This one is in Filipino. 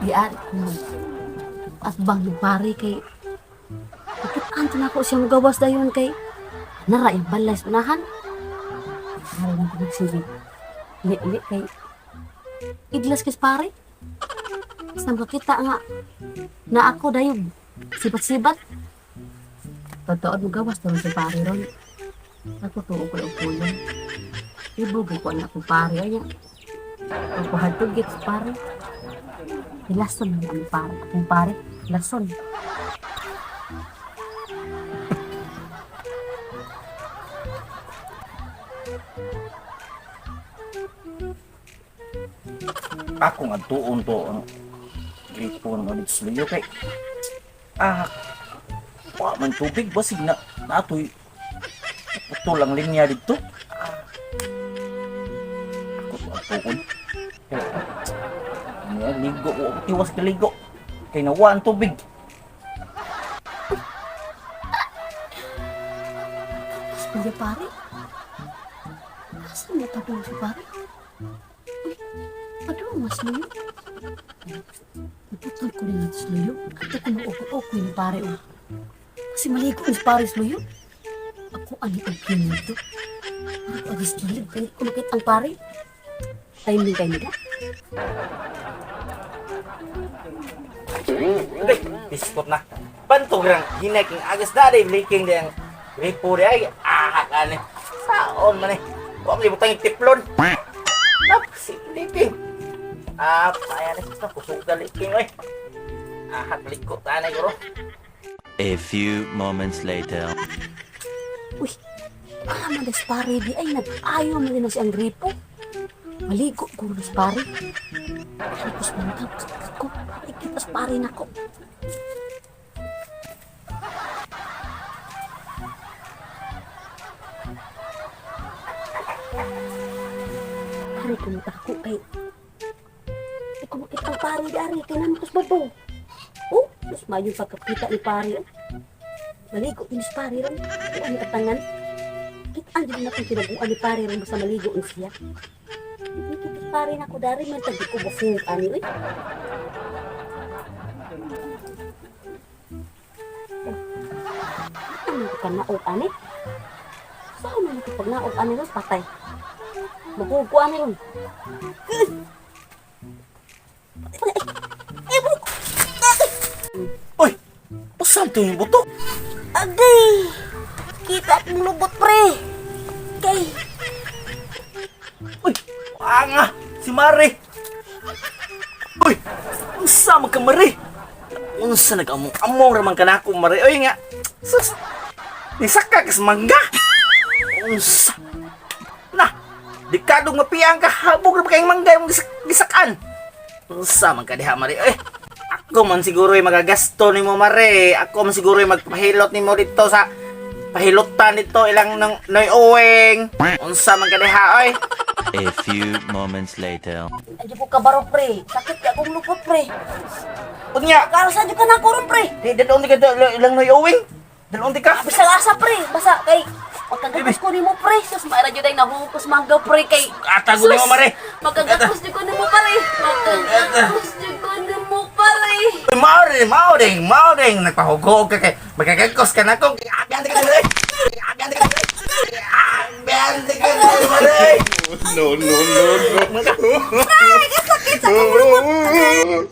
Diyan, at bang ni pare kay ikitaan na ako siya magawas dayon kay nara yung balay sa unahan. Pare lang ko nagsibi. Li kay idlas kay pare. Sa makita nga na ako dayon sibat-sibat. Totoo mo gawas daw si pare ron. Ako tuo ko og pulong. Ibugay ko na akong pare ay. Ako hadtog git pare. Lason ang pare, akong pare, lason. Ako nga tuon to ang gripon mo dito sa liyo kay wa man tubig basig na natoy ito lang linya dito. Ako tuon kay ligo ko tiwas ka ligo kay nawa ang tubig. Sige pare. Saan mo padung si pare? Padung mas luyo. Naputol ko rin sa luyo. At ako maupo-upo ni pare o. Kasi maligo ni pare sa luyo. Ako ang iagin nito. Ako agis kilid. Kaya ko makita ang pare. Timing kayo nila. Uy, biskot na. Pantog rang hinaking agas dali leaking diyang gripo di ay ani. Saon man eh. Huwag mo libutang yung tiplon. Si leaking. Ayan ito. Kusog na leaking eh. Likot na guro. A few moments later. Uy, madas pare di ay nag-ayaw mo din na siyang gripo. Maligo ko mas pare. Tapos mantap ako. Ikitas pare na ko. Pare pumunta ko kay. Ay kung makita ang pare di ari. Kaya namin tos babaw. Oh, mas mayo pagkakita ni pare. Maligo din si pare ron. Kaya ang katangan. Kitaan din natin kinabuan ni pare ron basta maligo in siya. Kita pare na ko dari man tadi ko bafung ani oy. Ano ko naog ani? Saan man ko pag naog ani ron patay. Magugo ani ron. Uy, pasan to yung buto? Agay! Kita akong lubot pre. Kay Uy, nga si Mare. Uy, unsa man ka Mare? Unsa nag-among-among raman ka na ako Mare? Uy nga, sus, nisaka ka sa mangga. Unsa? Na, dikadong mapiyang ka, habog na ba kayong mangga yung gisakan? Unsa man ka diha Mare? Uy, ako man siguro yung magagasto ni mo Mare. Ako man siguro yung magpahilot ni mo dito sa pahilutan dito ilang noy uwing. Unsa man ka diha oy? A few moments later. Andiyo po kabaro pre. Sakit ka akong lupot pre. Unya, Karasan ka na ako ron pre. dalon di ka ilang noy uwing? Dalon di ka? Bisa asa pre. Basa kay magkagapos ko nimo pre. Sus maara jud ay nahukos mangga pre kay. Atago ni mo Mare. Magkagapos jud ko nimo pare. Magkagapos jud ko nimo pare. Mauding nagpahugog ka kay magkakakos ka na kung abyan ka Mare. Abyan ka Mare. No, no, no, no. Ay, sakit sa kong lupot.